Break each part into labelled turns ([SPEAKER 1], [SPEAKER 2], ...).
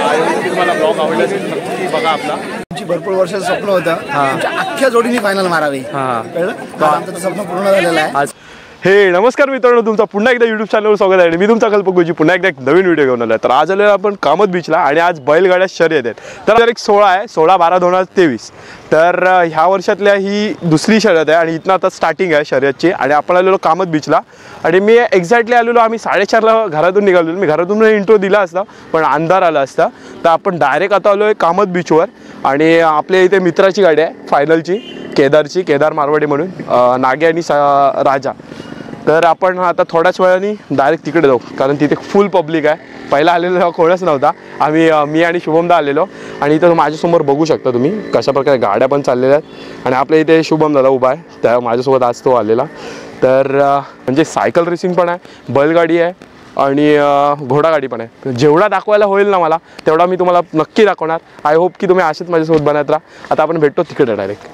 [SPEAKER 1] तुम्हाला ब्लॉग आवडला असेल नक्की बघा आपला.
[SPEAKER 2] तुमची भरपूर वर्षाचं स्वप्न होतं तुमच्या अख्ख्या जोडीने फायनल मारावी. कळलं आमचं स्वप्न पूर्ण झालेलं आहे.
[SPEAKER 1] हे नमस्कार मित्रांनो, तुमचा पुन्हा एकदा यूट्यूब चॅनलवर स्वागत आहे. मी तुमचा कल्पगुजी पुन्हा एकदा एक नवीन व्हिडिओ घेऊन आलो आहे. तर आज आलेलो आपण कामत बीचला आणि आज बैलगाड्या शर्यत आहेत. तर एक 16 आहे, 16/12/2023. तर ह्या वर्षातल्या ही दुसरी शर्यत आहे आणि इथनं आता स्टार्टिंग आहे शर्यतची. आणि आपण आलेलो कामत बीचला आणि मी एक्झॅक्टली आलेलो आम्ही 4:30ला घरातून निघालेलो. मी घरातून इंट्रो दिला असता पण अंधार आला असता. तर आपण डायरेक्ट आता आलो आहे कामत बीचवर आणि आपल्या इथे मित्राची गाडी आहे फायनलची, केदार मारवाडी म्हणून, नागे आणि राजा. तर आपण आता थोड्याच वेळाने डायरेक्ट तिकडे जाऊ कारण तिथे फुल पब्लिक आहे. पहिला आलेला कोणच नव्हता. मी आणि शुभमदा आलेलो आणि इथं माझ्यासमोर बघू शकता तुम्ही कशा प्रकारे गाड्या पण चाललेल्या आहेत. आणि आपल्या इथे शुभम दादा उभा आहे, त्या माझ्यासोबत आज तो आलेला. तर म्हणजे सायकल रेसिंग पण आहे, बैलगाडी आहे आणि घोडागाडी पण आहे. जेवढा दाखवायला होईल ना मला तेवढा मी तुम्हाला नक्की दाखवणार. आय होप की तुम्ही असेच माझ्यासोबत बनत राहा. आता आपण भेटतो तिकडे डायरेक्ट.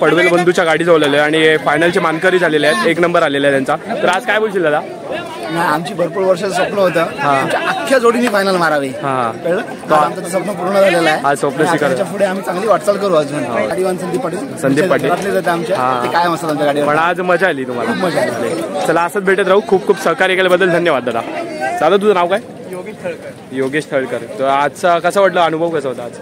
[SPEAKER 1] पडवेल बंधूच्या गाडी जवळ आणि फायनलचे मानकरी झालेले आहेत, 1 नंबर आलेला आहे त्यांचा. तर आज काय बोलशील दादा?
[SPEAKER 2] आमची भरपूर वर्षाचं स्वप्न होतं आमच्या अख्ख्या जोडीने फायनल मारावी. कळलं? आमचं स्वप्न पूर्ण झालेलं आहे.
[SPEAKER 1] आज स्वप्न स्वीकार
[SPEAKER 2] पुढे आम्ही चांगली वाटचाल करू अजून. गाडीवान संदीप पाटील आमच्या काय मस्त आमच्या गाडीवर.
[SPEAKER 1] पण आज मजा आली तुम्हाला?
[SPEAKER 2] मजा आली.
[SPEAKER 1] चला असंच भेटत राहू. खूप खूप सहकार्य केल्याबद्दल धन्यवाद दादा. दादा तुझं नाव काय? योगेश थळकर. तर आजचा कसा वाटला, अनुभव कसा होता आज?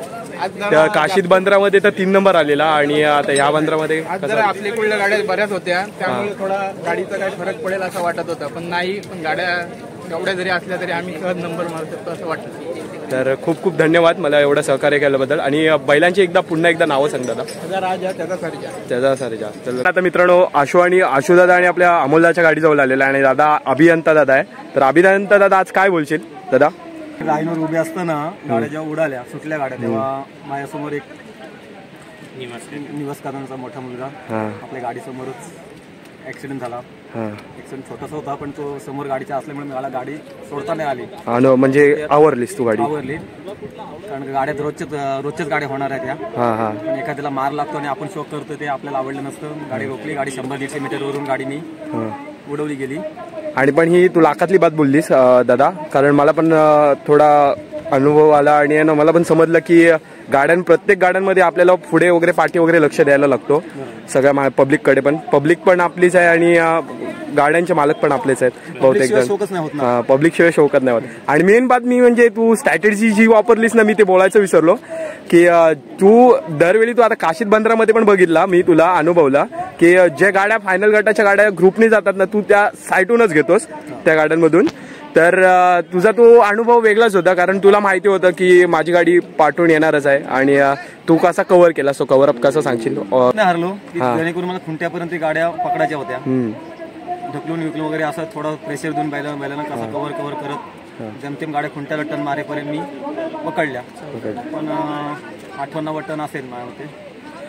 [SPEAKER 1] त्या काशीद बंदरामध्ये तर 3 नंबर आलेला आणि आता ह्या बंदरामध्ये
[SPEAKER 3] आपल्याकडल्या गाड्या बऱ्याच होत्या त्यामुळे थोडा गाडीचा काही फरक पडेल असं वाटत होतं, पण नाही. पण गाड्या एवढ्या जरी असल्या तरी आम्ही सहज नंबर मारू शकतो असं वाटतं.
[SPEAKER 1] तर खूप खूप धन्यवाद मला एवढं सहकार्य केल्याबद्दल. आणि बैलांची पुन्हा एकदा नावं सांग दादा. त्याचा सरजा. तर आता मित्रांनो आशुदादा आणि आपल्या अमोलदाच्या गाडी जवळ आलेला आणि दादा अभियंता दादा आहे. तर अभियंता दादा आज काय बोलशील दादा?
[SPEAKER 4] लाईनवर उभे असताना गाड्या जेव्हा उडाल्या सुटल्या गाड्या तेव्हा माझ्यासमोर एक निवासकारांचा मोठा मुलगा आपल्या गाडीसमोरच ऍक्सिडेंट झाला. ऍक्सिडेंट छोटासा होता पण तो समोर गाडीच्या असल्यामुळे मला गाडी सोडता नाही आली.
[SPEAKER 1] म्हणजे आवरलीस तू गाडी?
[SPEAKER 4] आवरली, कारण गाड्यात रोजच्याच गाड्या होणार आहेत त्या. पण एखाद्याला मार लागतो आणि आपण शोक करतो ते आपल्याला आवडलं नसतं. गाडी रोखली, गाडी 100-150 मीटरवरून गाडीनी उडवली गेली.
[SPEAKER 1] आणि पण ही तू लाखातली बात बोललीस दादा, कारण मला पण थोडा अनुभव आला आणि मला पण समजलं की प्रत्येक गाड्यांमध्ये आपल्याला पुढे वगैरे पाठी वगैरे लक्ष द्यायला लागतो. सगळ्या पब्लिककडे पण. पब्लिक पण आपलीच आहे आणि गाड्यांचे मालक पण आपलेच आहेत बहुतेक जण. पब्लिक शिवाय शोकत नाही होत. आणि मेन बात मी म्हणजे तू स्ट्रॅटेजी जी वापरलीस ना, मी ते बोलायचं विसरलो की तू दरवेळी तू आता काशीद बंदरामध्ये पण बघितला मी, तुला अनुभवला की ज्या गाड्या फायनल गटाच्या गाड्या ग्रुपने जातात ना, तू त्या साईटूनच घेतोस त्या गाड्यांमधून. तर तुझा तो अनुभव वेगळाच होता, कारण तुला माहिती होतं की माझी गाडी पाठवून येणारच आहे. आणि तू कसा कव्हर केला, सो कव्हर अप कसं सांगशील?
[SPEAKER 4] हरलो जेणेकरून मला खुंट्यापर्यंत गाड्या पकडायच्या होत्या. ढकलून विकलून वगैरे असं थोडं प्रेशर देऊन बैलांना कसं कव्हर करत जमतेम गाड्या खुंट्याला टन मारेपर्यंत मी पकडल्या. पण 58 टन असेल माझ्या मते.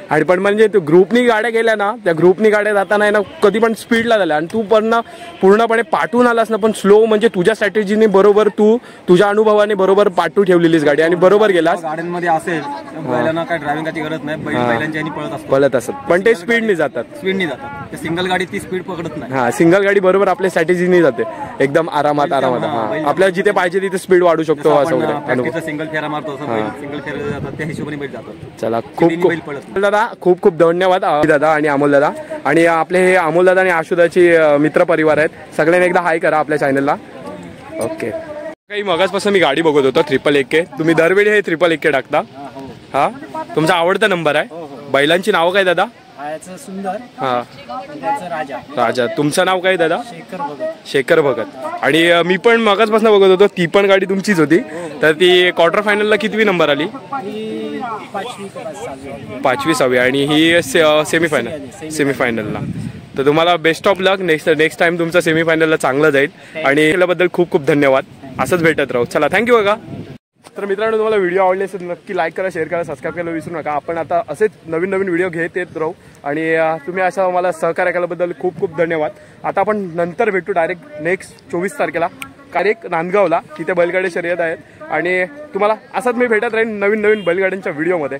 [SPEAKER 1] आणि पण म्हणजे तू ग्रुपनी गाड्या गेल्या ना, त्या ग्रुपनी गाड्या जाताना ना कधी पण स्पीडला झाल्या आणि तू पण पूर्णपणे पाठवून आलास ना, पण स्लो म्हणजे तुझ्या स्ट्रॅटेजीने बरोबर तुझ्या अनुभवाने बरोबर पाठवून ठेवलेलीस गाडी आणि बरोबर गेलास.
[SPEAKER 4] गाड्यांमध्ये असेल बैलांना काय ड्रायव्हिंगची गरज नाही, बैलांच्या
[SPEAKER 1] पळत असत पण ते स्पीडने जातात.
[SPEAKER 4] सिंगल गाडी ती स्पीड पकडत नाही.
[SPEAKER 1] सिंगल गाडी बरोबर आपल्या स्ट्रॅटेजीने जाते एकदम आरामात. आपल्याला जिथे पाहिजे तिथे स्पीड वाढू शकतो असं वगैरे.
[SPEAKER 4] सिंगल फेरा मारतो सिंगल फेरा जातात त्या हिशोबाने बैल जातात.
[SPEAKER 1] चला खूप दादा, खूप खूप धन्यवाद दादा आणि अमोल दादा. आणि आपले हे अमोल दादा आणि आशुदाची मित्र परिवार आहेत. सगळ्यांनी एकदा हाय करा आपल्या चॅनलला. ओके. काही मगाचपासून मी गाडी बघत होतो 111K. तुम्ही दरवेळी हे 111K टाकता? हा, तुमचा आवडता नंबर आहे. बैलांची नाव काय दादा?
[SPEAKER 5] सुंदर,
[SPEAKER 1] राजा. तुमचं नाव काय दादा? शेखर भगत. आणि मी पण मगाचपासून बघत होतो, ती पण गाडी तुमचीच होती. तर ती क्वार्टर फायनलला कितवी नंबर आली? 5वी 6वी. आणि ही सेमीफायनलला. तर तुम्हाला best of luck. Next time तुमचं सेमीफायनलला चांगलं जाईल. आणि याबद्दल खूप खूप धन्यवाद. असंच भेटत राहू. चला, थँक्यू बघा. तर मित्रांनो, तुम्हाला व्हिडिओ आवडले असेल नक्की लाईक करा, शेअर करा, सबस्क्राईब करायला विसरू नका. आपण आता असेच नवीन व्हिडिओ घेत येत राहू. आणि तुम्ही असं मला सहकार्य केल्याबद्दल खूप खूप धन्यवाद. आता आपण नंतर भेटू डायरेक्ट नेक्स्ट 24 तारखेला डायरेक्ट नांदगावला. तिथे बैलगाडी शर्यत आहेत आणि तुम्हाला असंच मी भेटत राहीन नवीन बैलगाड्यांच्या व्हिडिओमध्ये.